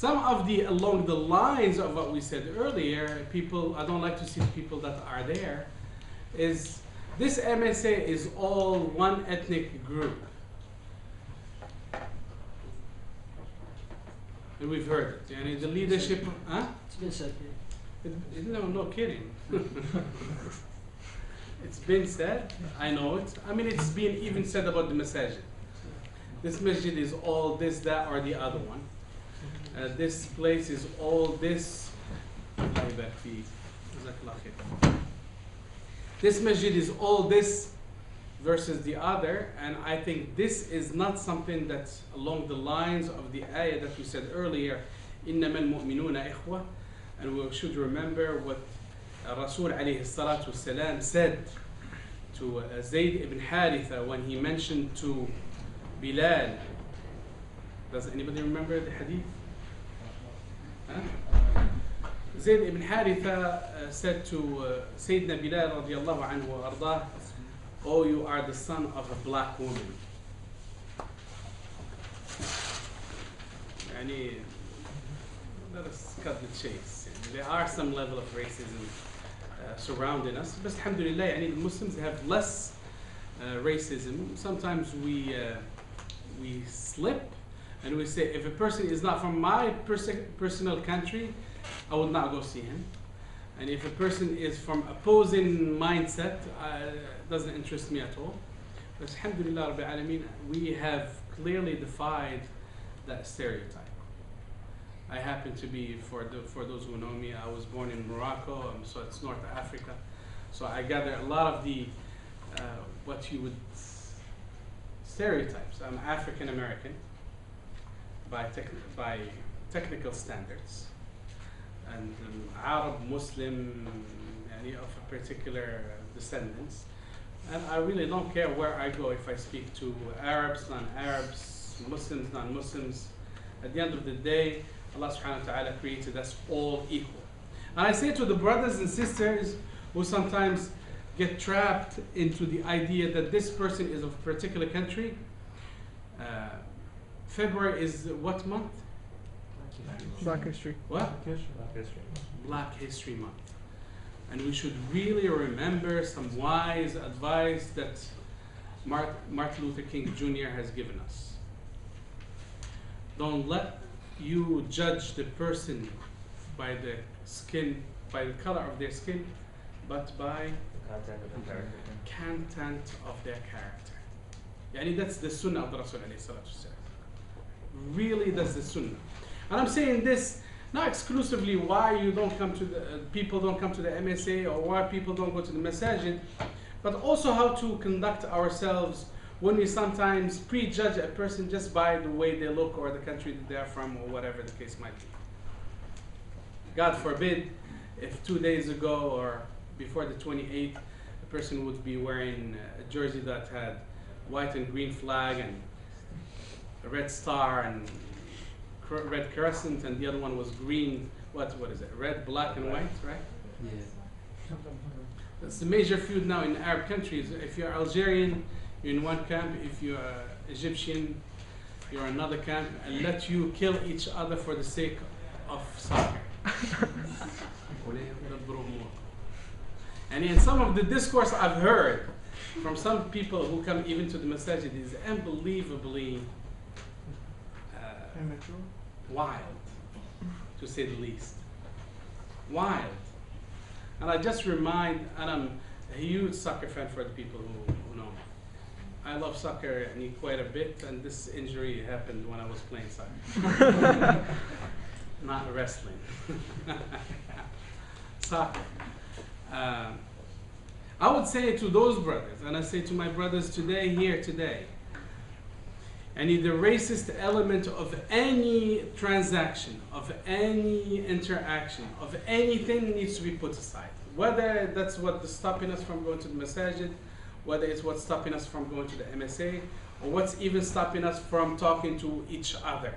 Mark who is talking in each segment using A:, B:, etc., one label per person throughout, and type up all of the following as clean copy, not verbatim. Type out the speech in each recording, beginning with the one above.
A: some of the along the lines of what we said earlier, people, I don't like to see the people that are there, is this MSA is all one ethnic group. And we've heard it. And the leadership, huh?
B: It's been said.
A: No, no kidding. It's been said, I know it. I mean, it's been even said about the masajid. This masjid is all this, that, or the other one. This place is all this. This masjid is all this versus the other, and I think this is not something that's along the lines of the ayah that we said earlier, إِنَّمَا الْمُؤْمِنُونَ إِخْوَةٌ, and we should remember what Rasul alayhi salatu wasalam said to Zayd ibn Haritha when he mentioned to Bilal. Does anybody remember the hadith? Huh? Zayd ibn Haritha said to Sayyidina Bilal radiallahu anhu wa ardah, oh, you are the son of a black woman. Yani, let us cut the chase. There are some level of racism surrounding us, but alhamdulillah, yani, the Muslims have less racism. Sometimes we slip and we say, if a person is not from my personal country, I would not go see him. And if a person is from opposing mindset, doesn't interest me at all. But alhamdulillah Rabbil Alameen, we have clearly defied that stereotype. I happen to be, for those who know me, I was born in Morocco, so it's North Africa. So I gather a lot of the, what you would, stereotypes. I'm African American by technical standards. And Arab, Muslim, any of a particular descendants. And I really don't care where I go if I speak to Arabs, non-Arabs, Muslims, non-Muslims. At the end of the day, Allah subhanahu wa ta'ala created us all equal. And I say to the brothers and sisters who sometimes get trapped into the idea that this person is of a particular country, February is what month?
C: Black History.
A: What? Black History Month. And we should really remember some wise advice that Martin Luther King Jr. has given us. Don't let you judge the person by the skin, by the color of their skin, but by the content of their character. Yani that's the sunnah of the Rasul alayhi salatu wasalam. Really, that's the sunnah. And I'm saying this not exclusively why you don't come to the people don't come to the MSA or why people don't go to the masajid, but also how to conduct ourselves when we sometimes prejudge a person just by the way they look or the country that they're from or whatever the case might be. God forbid if 2 days ago or before the 28th, a person would be wearing a jersey that had white and green flag and a red star and red crescent, and the other one was green. What is it? Red, black, and white, right?
B: Yeah.
A: That's the major feud now in Arab countries. If you're Algerian, you're in one camp. If you're Egyptian, you're in another camp, and let you kill each other for the sake of soccer. And in some of the discourse I've heard from some people who come even to the masajid is unbelievably wild, to say the least. Wild. And I just remind, and I'm a huge soccer fan for the people who know me. I love soccer quite a bit, and this injury happened when I was playing soccer. Not wrestling. Soccer. I would say to those brothers, and I say to my brothers today, here today, and the racist element of any transaction, of any interaction, of anything needs to be put aside. Whether that's what's stopping us from going to the masajid, whether it's what's stopping us from going to the MSA, or what's even stopping us from talking to each other.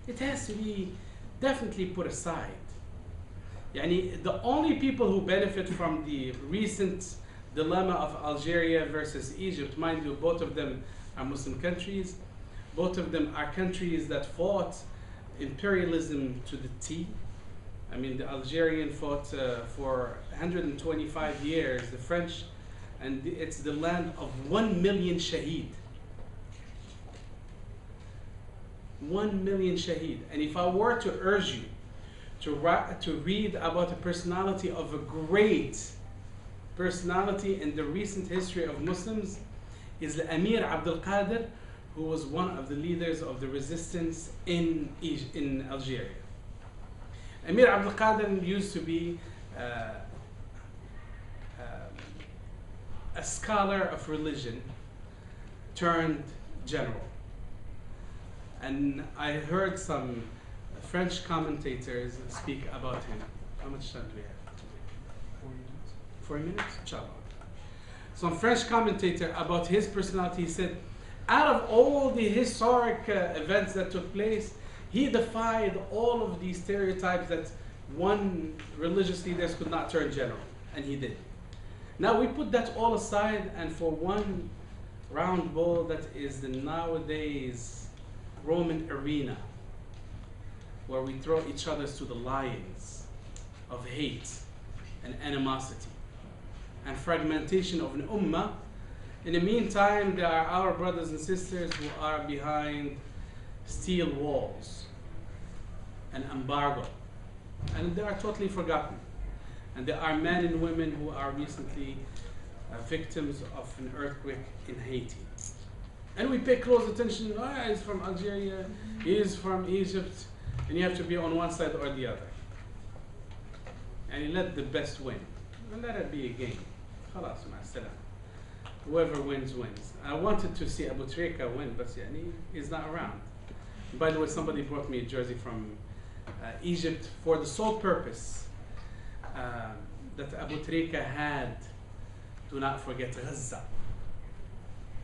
A: It has to be definitely put aside. Yani, the only people who benefit from the recent dilemma of Algeria versus Egypt, mind you, both of them are Muslim countries. Both of them are countries that fought imperialism to the T. I mean, the Algerian fought for 125 years, the French, and it's the land of 1 million shaheed. 1 million shaheed. And if I were to urge you to read about the personality of a great personality in the recent history of Muslims, is the Amir Abdul Qadir, who was one of the leaders of the resistance in Algeria. Amir Abdul Qadir used to be a scholar of religion turned general. And I heard some French commentators speak about him. How much time do we have today? 4 minutes? Inshallah. Some French commentator about his personality, he said, out of all the historic events that took place, he defied all of these stereotypes that one religious leaders could not turn general, and he did. Now we put that all aside, and for one round ball that is the nowadays Roman arena, where we throw each other to the lions of hate and animosity and fragmentation of an ummah. In the meantime, there are our brothers and sisters who are behind steel walls and embargo, and they are totally forgotten. And there are men and women who are recently victims of an earthquake in Haiti. And we pay close attention, oh, he's from Algeria, he is from Egypt, and you have to be on one side or the other. And you let the best win. And let it be a game. Khalas, ma salam. Whoever wins, wins. I wanted to see Abu Trika win, but he's not around. By the way, somebody brought me a jersey from Egypt for the sole purpose that Abu Trika had, do not forget Gaza.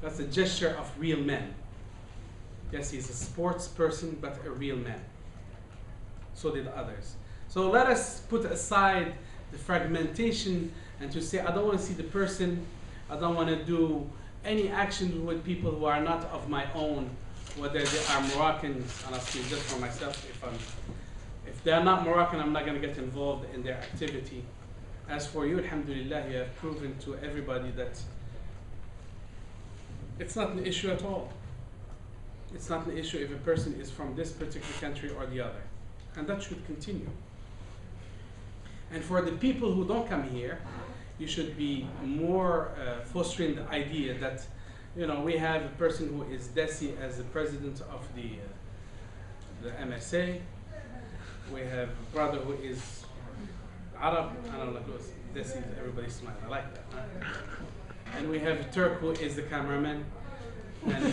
A: That's a gesture of real men. Yes, he's a sports person, but a real man. So did others. So let us put aside the fragmentation and to say, I don't want to see the person, I don't want to do any actions with people who are not of my own, whether they are Moroccans, and I'll speak just for myself. If they're not Moroccan, I'm not going to get involved in their activity. As for you, alhamdulillah, you have proven to everybody that it's not an issue at all. It's not an issue if a person is from this particular country or the other. And that should continue. And for the people who don't come here, you should be more fostering the idea that, we have a person who is Desi as the president of the MSA. We have a brother who is Arab. I don't know, Desi, everybody smile. I like that. Huh? And we have a Turk who is the cameraman. And